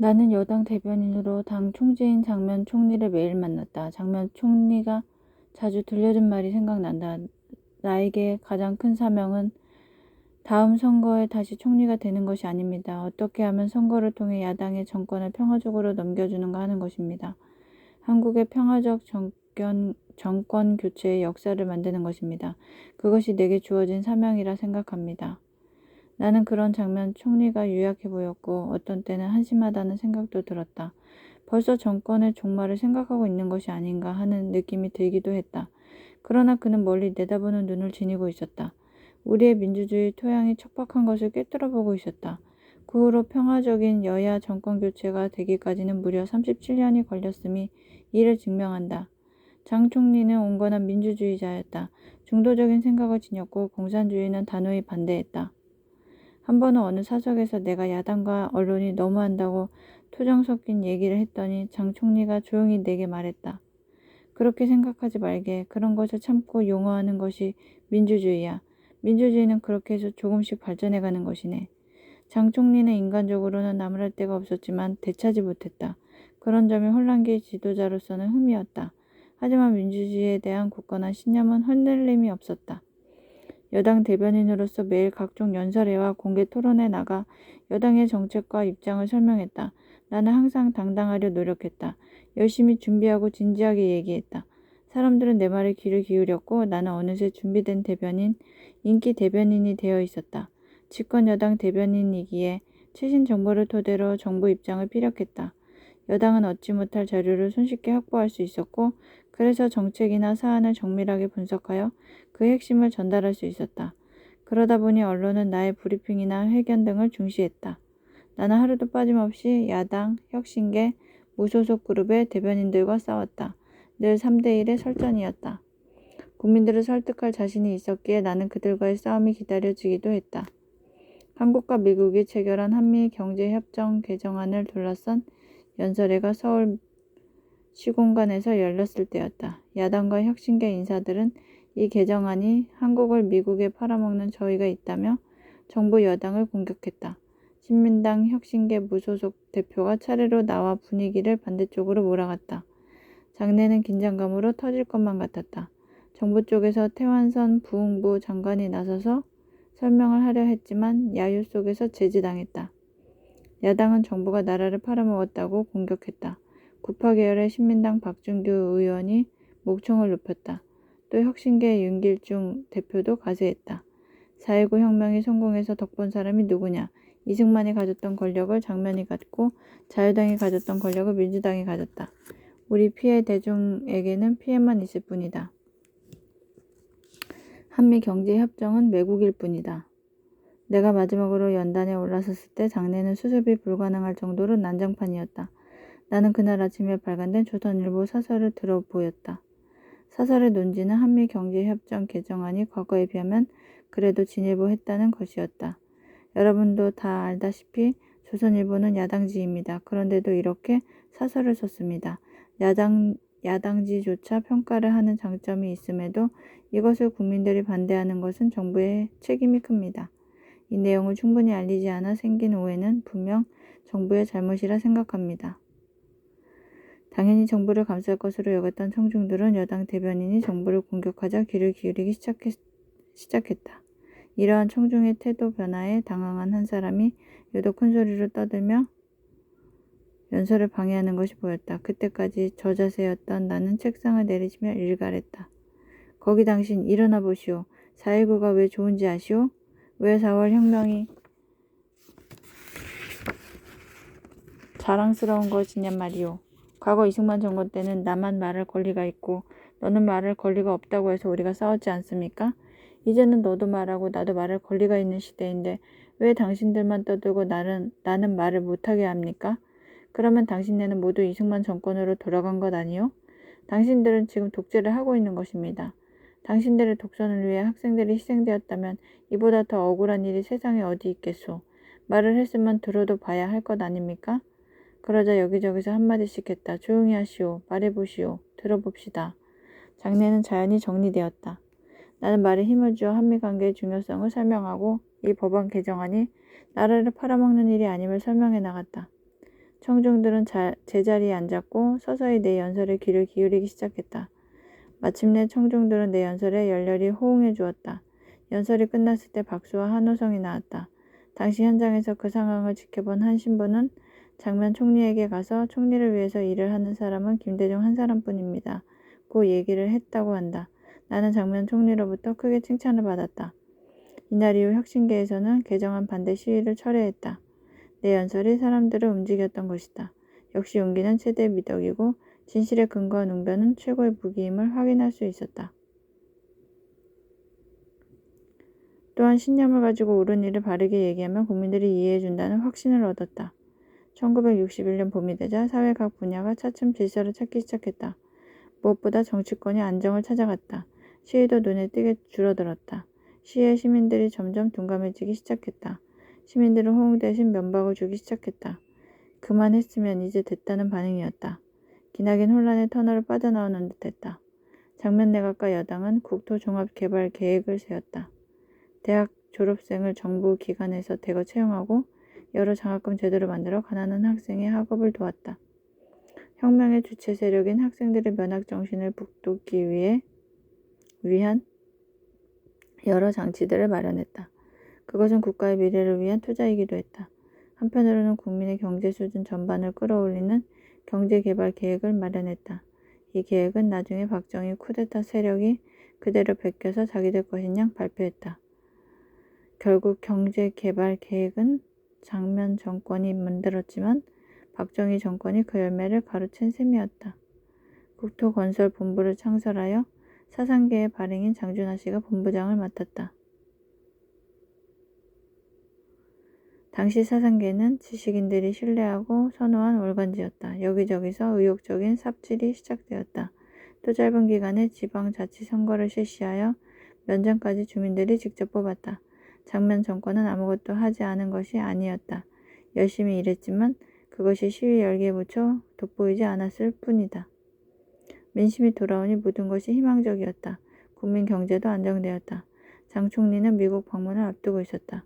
나는 여당 대변인으로 당 총재인 장면 총리를 매일 만났다. 장면 총리가 자주 들려준 말이 생각난다. 나에게 가장 큰 사명은 다음 선거에 다시 총리가 되는 것이 아닙니다. 어떻게 하면 선거를 통해 야당의 정권을 평화적으로 넘겨주는가 하는 것입니다. 한국의 평화적 정권 교체의 역사를 만드는 것입니다. 그것이 내게 주어진 사명이라 생각합니다. 나는 그런 장면 총리가 유약해 보였고 어떤 때는 한심하다는 생각도 들었다. 벌써 정권의 종말을 생각하고 있는 것이 아닌가 하는 느낌이 들기도 했다. 그러나 그는 멀리 내다보는 눈을 지니고 있었다. 우리의 민주주의 토양이 척박한 것을 꿰뚫어보고 있었다. 그 후로 평화적인 여야 정권 교체가 되기까지는 무려 37년이 걸렸음이 이를 증명한다. 장 총리는 온건한 민주주의자였다. 중도적인 생각을 지녔고 공산주의는 단호히 반대했다. 한 번은 어느 사석에서 내가 야당과 언론이 너무한다고 투정 섞인 얘기를 했더니 장 총리가 조용히 내게 말했다. 그렇게 생각하지 말게. 그런 것을 참고 용어하는 것이 민주주의야. 민주주의는 그렇게 해서 조금씩 발전해가는 것이네. 장 총리는 인간적으로는 나무랄 데가 없었지만 되찾지 못했다. 그런 점이 혼란기의 지도자로서는 흠이었다. 하지만 민주주의에 대한 굳건한 신념은 흔들림이 없었다. 여당 대변인으로서 매일 각종 연설회와 공개 토론에 나가 여당의 정책과 입장을 설명했다. 나는 항상 당당하려 노력했다. 열심히 준비하고 진지하게 얘기했다. 사람들은 내 말에 귀를 기울였고 나는 어느새 준비된 대변인, 인기 대변인이 되어 있었다. 집권 여당 대변인이기에 최신 정보를 토대로 정부 입장을 피력했다. 여당은 얻지 못할 자료를 손쉽게 확보할 수 있었고 그래서 정책이나 사안을 정밀하게 분석하여 그 핵심을 전달할 수 있었다. 그러다 보니 언론은 나의 브리핑이나 회견 등을 중시했다. 나는 하루도 빠짐없이 야당, 혁신계, 무소속 그룹의 대변인들과 싸웠다. 늘 3대1의 설전이었다. 국민들을 설득할 자신이 있었기에 나는 그들과의 싸움이 기다려지기도 했다. 한국과 미국이 체결한 한미 경제협정 개정안을 둘러싼 연설회가 서울 시공간에서 열렸을 때였다. 야당과 혁신계 인사들은 이 개정안이 한국을 미국에 팔아먹는 저희가 있다며 정부 여당을 공격했다. 신민당 혁신계 무소속 대표가 차례로 나와 분위기를 반대쪽으로 몰아갔다. 장내는 긴장감으로 터질 것만 같았다. 정부 쪽에서 태완선 부흥부 장관이 나서서 설명을 하려 했지만 야유 속에서 제지당했다. 야당은 정부가 나라를 팔아먹었다고 공격했다. 구파 계열의 신민당 박준규 의원이 목청을 높였다. 또 혁신계 윤길중 대표도 가세했다. 4.19 혁명이 성공해서 덕본 사람이 누구냐. 이승만이 가졌던 권력을 장면이 갖고 자유당이 가졌던 권력을 민주당이 가졌다. 우리 피해 대중에게는 피해만 있을 뿐이다. 한미경제협정은 매국일 뿐이다. 내가 마지막으로 연단에 올라섰을 때 장내는 수습이 불가능할 정도로 난장판이었다. 나는 그날 아침에 발간된 조선일보 사설을 들어보였다. 사설의 논지는 한미경제협정 개정안이 과거에 비하면 그래도 진일보했다는 것이었다. 여러분도 다 알다시피 조선일보는 야당지입니다. 그런데도 이렇게 사설을 썼습니다. 야당지조차 평가를 하는 장점이 있음에도 이것을 국민들이 반대하는 것은 정부의 책임이 큽니다. 이 내용을 충분히 알리지 않아 생긴 오해는 분명 정부의 잘못이라 생각합니다. 당연히 정부를 감쌀 것으로 여겼던 청중들은 여당 대변인이 정부를 공격하자 귀를 기울이기 시작했다. 이러한 청중의 태도 변화에 당황한 한 사람이 유독 큰 소리로 떠들며 연설을 방해하는 것이 보였다. 그때까지 저자세였던 나는 책상을 내리치며 일갈했다. 거기 당신 일어나 보시오. 4.19가 왜 좋은지 아시오? 왜 4월 혁명이 자랑스러운 것이냔 말이오. 과거 이승만 정권 때는 나만 말할 권리가 있고 너는 말할 권리가 없다고 해서 우리가 싸웠지 않습니까? 이제는 너도 말하고 나도 말할 권리가 있는 시대인데 왜 당신들만 떠들고 나는 말을 못하게 합니까? 그러면 당신네는 모두 이승만 정권으로 돌아간 것 아니요? 당신들은 지금 독재를 하고 있는 것입니다. 당신들의 독선을 위해 학생들이 희생되었다면 이보다 더 억울한 일이 세상에 어디 있겠소. 말을 했으면 들어도 봐야 할 것 아닙니까? 그러자 여기저기서 한마디씩 했다. 조용히 하시오. 말해보시오. 들어봅시다. 장례는 자연히 정리되었다. 나는 말에 힘을 주어 한미관계의 중요성을 설명하고 이 법안 개정안이 나라를 팔아먹는 일이 아님을 설명해 나갔다. 청중들은 제자리에 앉았고 서서히 내 연설에 귀를 기울이기 시작했다. 마침내 청중들은 내 연설에 열렬히 호응해 주었다. 연설이 끝났을 때 박수와 환호성이 나왔다. 당시 현장에서 그 상황을 지켜본 한 신부는 장면 총리에게 가서 총리를 위해서 일을 하는 사람은 김대중 한 사람뿐입니다. 고 얘기를 했다고 한다. 나는 장면 총리로부터 크게 칭찬을 받았다. 이날 이후 혁신계에서는 개정안 반대 시위를 철회했다. 내 연설이 사람들을 움직였던 것이다. 역시 용기는 최대의 미덕이고 진실에 근거한 웅변은 최고의 무기임을 확인할 수 있었다. 또한 신념을 가지고 옳은 일을 바르게 얘기하면 국민들이 이해해준다는 확신을 얻었다. 1961년 봄이 되자 사회 각 분야가 차츰 질서를 찾기 시작했다. 무엇보다 정치권이 안정을 찾아갔다. 시위도 눈에 띄게 줄어들었다. 시위에 시민들이 점점 둔감해지기 시작했다. 시민들은 호응 대신 면박을 주기 시작했다. 그만했으면 이제 됐다는 반응이었다. 기나긴 혼란의 터널을 빠져나오는 듯했다. 장면 내각과 여당은 국토종합개발계획을 세웠다. 대학 졸업생을 정부 기관에서 대거 채용하고 여러 장학금 제도를 만들어 가난한 학생의 학업을 도왔다. 혁명의 주체 세력인 학생들의 면학 정신을 북돋기 위한 여러 장치들을 마련했다. 그것은 국가의 미래를 위한 투자이기도 했다. 한편으로는 국민의 경제 수준 전반을 끌어올리는 경제개발 계획을 마련했다. 이 계획은 나중에 박정희 쿠데타 세력이 그대로 베껴서 자기들 것인 양 발표했다. 결국 경제개발 계획은 장면 정권이 만들었지만 박정희 정권이 그 열매를 가로챈 셈이었다. 국토건설본부를 창설하여 사상계의 발행인 장준하 씨가 본부장을 맡았다. 당시 사상계는 지식인들이 신뢰하고 선호한 월간지였다. 여기저기서 의욕적인 삽질이 시작되었다. 또 짧은 기간에 지방자치선거를 실시하여 면장까지 주민들이 직접 뽑았다. 장면 정권은 아무것도 하지 않은 것이 아니었다. 열심히 일했지만 그것이 시위 열기에 묻혀 돋보이지 않았을 뿐이다. 민심이 돌아오니 모든 것이 희망적이었다. 국민 경제도 안정되었다. 장 총리는 미국 방문을 앞두고 있었다.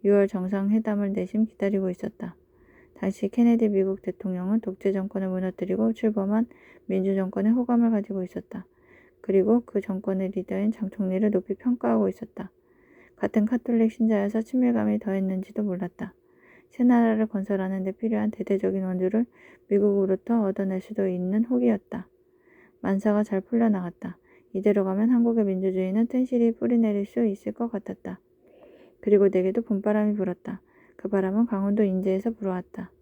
6월 정상회담을 내심 기다리고 있었다. 당시 케네디 미국 대통령은 독재 정권을 무너뜨리고 출범한 민주정권에 호감을 가지고 있었다. 그리고 그 정권의 리더인 장 총리를 높이 평가하고 있었다. 같은 카톨릭 신자여서 친밀감이 더했는지도 몰랐다. 새 나라를 건설하는 데 필요한 대대적인 원조를 미국으로부터 얻어낼 수도 있는 혹이었다. 만사가 잘 풀려나갔다. 이대로 가면 한국의 민주주의는 튼실히 뿌리내릴 수 있을 것 같았다. 그리고 내게도 봄바람이 불었다. 그 바람은 강원도 인제에서 불어왔다.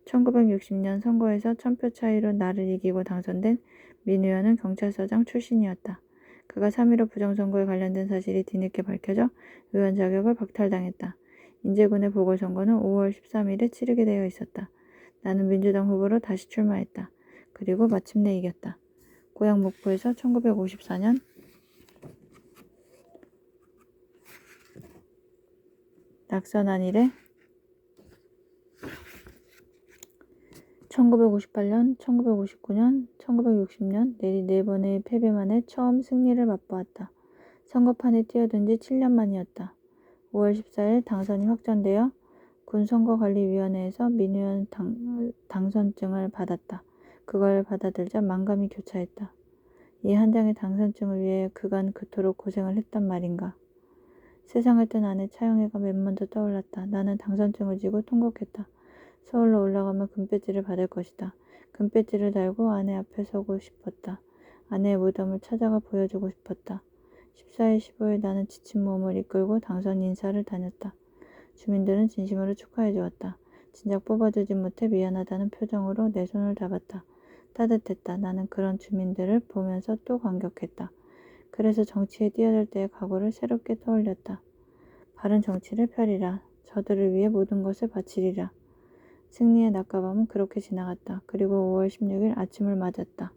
1960년 선거에서 1000표 차이로 나를 이기고 당선된 민 의원은 경찰서장 출신이었다. 그가 3.15 부정선거에 관련된 사실이 뒤늦게 밝혀져 의원 자격을 박탈당했다. 인제군의 보궐선거는 5월 13일에 치르게 되어 있었다. 나는 민주당 후보로 다시 출마했다. 그리고 마침내 이겼다. 고향 목포에서 1954년 낙선한 이래 1958년, 1959년, 1960년 내리 4번의 패배 만에 처음 승리를 맛보았다. 선거판에 뛰어든 지 7년 만이었다. 5월 14일 당선이 확정되어 군선거관리위원회에서 민의원 당선증을 받았다. 그걸 받아들자 만감이 교차했다. 이 한 장의 당선증을 위해 그간 그토록 고생을 했단 말인가. 세상을 뜬 아내 차영애가 맨 먼저 떠올랐다. 나는 당선증을 쥐고 통곡했다. 서울로 올라가면 금배지를 받을 것이다. 금배지를 달고 아내 앞에 서고 싶었다. 아내의 무덤을 찾아가 보여주고 싶었다. 14일, 15일 나는 지친 몸을 이끌고 당선 인사를 다녔다. 주민들은 진심으로 축하해 주었다. 진작 뽑아주지 못해 미안하다는 표정으로 내 손을 잡았다. 따뜻했다. 나는 그런 주민들을 보면서 또 감격했다. 그래서 정치에 뛰어들 때의 각오를 새롭게 떠올렸다. 바른 정치를 펴리라. 저들을 위해 모든 것을 바치리라. 승리의 낮과 밤은 그렇게 지나갔다. 그리고 5월 16일 아침을 맞았다.